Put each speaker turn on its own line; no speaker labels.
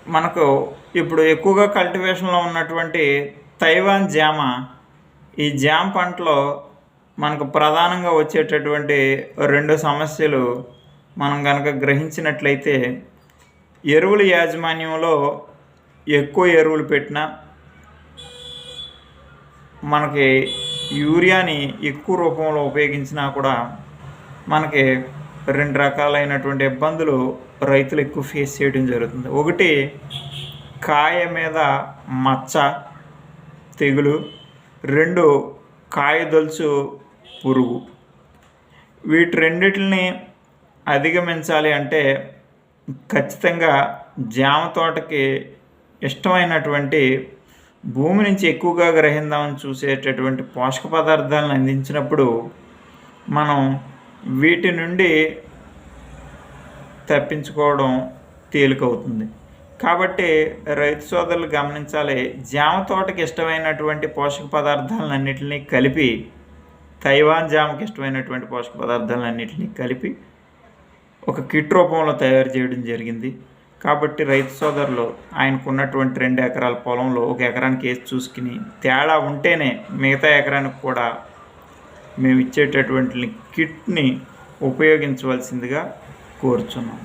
మనకు ఇప్పుడు ఎక్కువగా కల్టివేషన్లో ఉన్నటువంటి తైవాన్ జామ, ఈ జామ పంటలో మనకు ప్రధానంగా వచ్చేటటువంటి 2 సమస్యలు మనం కనుక గ్రహించినట్లయితే, ఎరువుల యాజమాన్యంలో ఎక్కువ ఎరువులు పెట్టినా, మనకి యూరియాని ఎక్కువ రూపంలో ఉపయోగించినా కూడా మనకి 2 రకాలైనటువంటి ఇబ్బందులు రైతులు ఎక్కువ ఫేస్ చేయడం జరుగుతుంది. ఒకటి, కాయ మీద మచ్చ తెగులు. 2, కాయ దొలుచు పురుగు. వీటి రెండిటిని అధిగమించాలి అంటే ఖచ్చితంగా జామ తోటకి ఇష్టమైనటువంటి భూమి నుంచి ఎక్కువగా గ్రహిందామని చూసేటటువంటి పోషక పదార్థాలను అందించినప్పుడు మనం వీటి నుండి తప్పించుకోవడం తేలికవుతుంది. కాబట్టి రైతు సోదరులు గమనించాలి, జామ తోటకి ఇష్టమైనటువంటి పోషక పదార్థాలన్నింటినీ కలిపి, తైవాన్ జామకి ఇష్టమైనటువంటి పోషక పదార్థాలన్నింటినీ కలిపి ఒక కిట్ రూపంలో తయారు చేయడం జరిగింది. కాబట్టి రైతు సోదరులు ఆయనకున్నటువంటి 2 ఎకరాల పొలంలో 1 ఎకరానికి వేసి చూసుకుని తేడా ఉంటేనే మిగతా ఎకరానికి కూడా మేము ఇచ్చేటటువంటి కిట్ని ఉపయోగించవలసిందిగా కోరుచున్నాం.